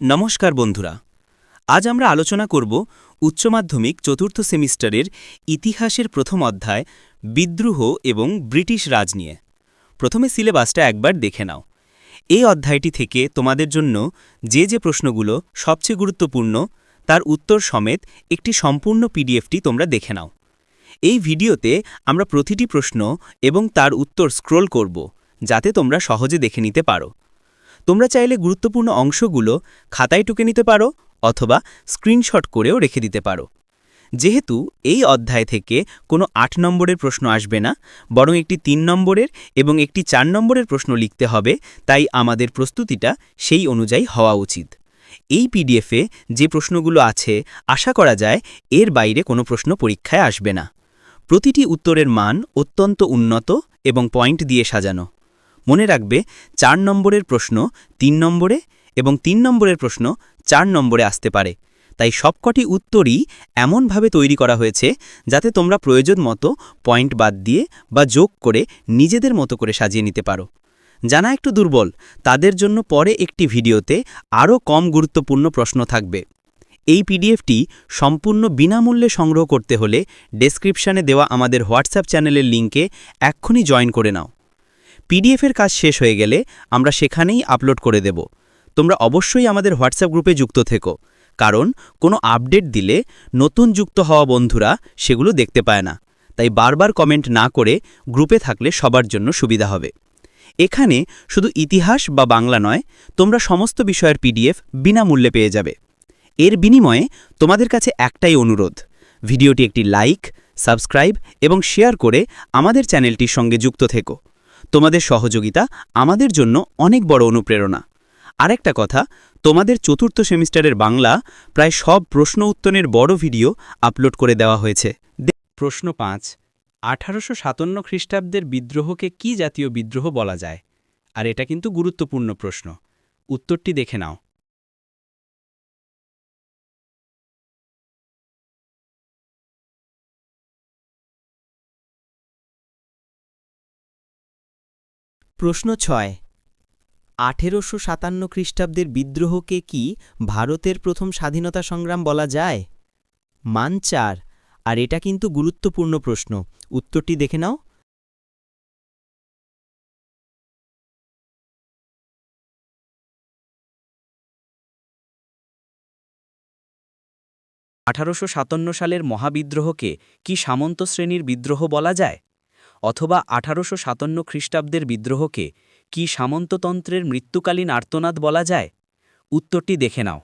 নমস্কার বন্ধুরা, আজ আমরা আলোচনা করব উচ্চ মাধ্যমিক চতুর্থ সেমিস্টারের ইতিহাসের প্রথম অধ্যায় বিদ্রোহ এবং ব্রিটিশ রাজ নিয়ে। প্রথমে সিলেবাসটা একবার দেখে নাও। এই অধ্যায়টি থেকে তোমাদের জন্য যে প্রশ্নগুলো সবচেয়ে গুরুত্বপূর্ণ তার উত্তর সমেত একটি সম্পূর্ণ পিডিএফটি তোমরা দেখে নাও। এই ভিডিওতে আমরা প্রতিটি প্রশ্ন এবং তার উত্তর স্ক্রোল করব, যাতে তোমরা সহজে দেখে নিতে পারো। তোমরা চাইলে গুরুত্বপূর্ণ অংশগুলো খাতায় টুকে নিতে পারো অথবা স্ক্রিনশট করেও রেখে দিতে পারো। যেহেতু এই অধ্যায় থেকে কোনো ৮ নম্বরের প্রশ্ন আসবে না, বরং একটি ৩ নম্বরের এবং একটি ৪ নম্বরের প্রশ্ন লিখতে হবে, তাই আমাদের প্রস্তুতিটা সেই অনুযায়ী হওয়া উচিত। এই পিডিএফে যে প্রশ্নগুলো আছে, আশা করা যায় এর বাইরে কোনো প্রশ্ন পরীক্ষায় আসবে না। প্রতিটি উত্তরের মান অত্যন্ত উন্নত এবং পয়েন্ট দিয়ে সাজানো। মনে রাখবে, ৪ নম্বরের প্রশ্ন ৩ নম্বরে এবং ৩ নম্বরের প্রশ্ন ৪ নম্বরে আসতে পারে, তাই সবকটি উত্তরই এমনভাবে তৈরি করা হয়েছে যাতে তোমরা প্রয়োজন মতো পয়েন্ট বাদ দিয়ে বা যোগ করে নিজেদের মতো করে সাজিয়ে নিতে পারো। জানা একটু দুর্বল, তাদের জন্য পরে একটি ভিডিওতে আরও কম গুরুত্বপূর্ণ প্রশ্ন থাকবে। এই পিডিএফটি সম্পূর্ণ বিনামূল্যে সংগ্রহ করতে হলে ডেসক্রিপশানে দেওয়া আমাদের হোয়াটসঅ্যাপ চ্যানেলের লিঙ্কে এক্ষুনি জয়েন করে নাও। পিডিএফের কাজ শেষ হয়ে গেলে আমরা সেখানেই আপলোড করে দেব। তোমরা অবশ্যই আমাদের হোয়াটসঅ্যাপ গ্রুপে যুক্ত থেকো, কারণ কোনো আপডেট দিলে নতুন যুক্ত হওয়া বন্ধুরা সেগুলো দেখতে পায় না। তাই বারবার কমেন্ট না করে গ্রুপে থাকলে সবার জন্য সুবিধা হবে। এখানে শুধু ইতিহাস বা বাংলা নয়, তোমরা সমস্ত বিষয়ের পিডিএফ বিনামূল্যে পেয়ে যাবে। এর বিনিময়ে তোমাদের কাছে একটাই অনুরোধ, ভিডিওটি একটি লাইক, সাবস্ক্রাইব এবং শেয়ার করে আমাদের চ্যানেলটির সঙ্গে যুক্ত থেকো। তোমাদের সহযোগিতা আমাদের জন্য অনেক বড় অনুপ্রেরণা। আরেকটা কথা, তোমাদের চতুর্থ সেমিস্টারের বাংলা প্রায় সব প্রশ্ন উত্তরের বড় ভিডিও আপলোড করে দেওয়া হয়েছে। প্রশ্ন ৫, ১৮৫৭ খ্রিস্টাব্দের বিদ্রোহকে কি জাতীয় বিদ্রোহ বলা যায়? আর এটা কিন্তু গুরুত্বপূর্ণ প্রশ্ন। উত্তরটি দেখে নাও। প্রশ্ন ৬, ১৮৫৭ খ্রিস্টাব্দের বিদ্রোহকে কি ভারতের প্রথম স্বাধীনতা সংগ্রাম বলা যায়? মান ৪, আর এটা কিন্তু গুরুত্বপূর্ণ প্রশ্ন। উত্তরটি দেখে নাও। সালের মহাবিদ্রোহকে কি সামন্ত শ্রেণীর বিদ্রোহ বলা যায়? অথবা ১৮৫৭ খ্রিস্টাব্দের বিদ্রোহকে কি সামন্ততন্ত্রের মৃত্যুকালীন আর্তনাদ বলা যায়? উত্তরটি দেখে নাও।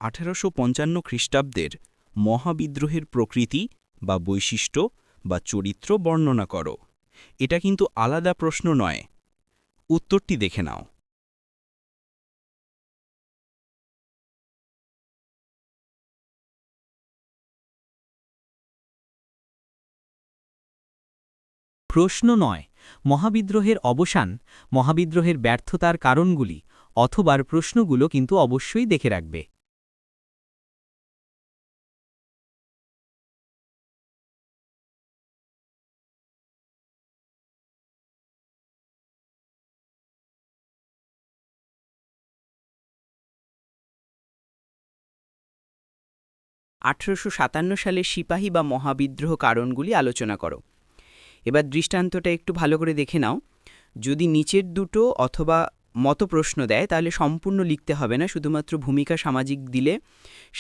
১৮৫৫ খ্রিস্টাব্দের মহাবিদ্রোহের প্রকৃতি বা বৈশিষ্ট্য বা চরিত্র বর্ণনা করো। এটা কিন্তু আলাদা প্রশ্ন নয়। উত্তরটি দেখে নাও। প্রশ্ন ৯, মহাবিদ্রোহের অবসান, মহাবিদ্রোহের ব্যর্থতার কারণগুলি অথবা প্রশ্নগুলো কিন্তু অবশ্যই দেখে রাখবে। ১৮৫৭ সালে সিপাহী বা মহাবিদ্রোহ কারণগুলি আলোচনা করো। এবার দৃষ্টান্তটা একটু ভালো করে দেখে নাও। যদি নিচের দুটো অথবা মত প্রশ্ন দেয় তাহলে সম্পূর্ণ লিখতে হবে না, শুধুমাত্র ভূমিকা সামাজিক দিলে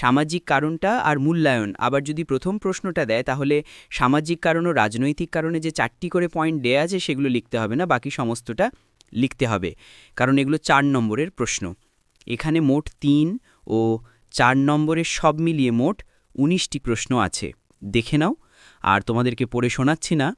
সামাজিক কারণটা আর মূল্যায়ন। আবার যদি প্রথম প্রশ্নটা দেয় তাহলে সামাজিক কারণ ও রাজনৈতিক কারণে যে ৪টি করে পয়েন্ট দেয়া আছে সেগুলো লিখতে হবে না, বাকি সমস্তটা লিখতে হবে, কারণ এগুলো ৪ নম্বরের প্রশ্ন। এখানে মোট ৩ ও ৪ নম্বরের সব মিলিয়ে মোট ১৯টি প্রশ্ন আছে। দেখে নাও, আর তোমাদেরকে পড়ে শোনাচ্ছি না।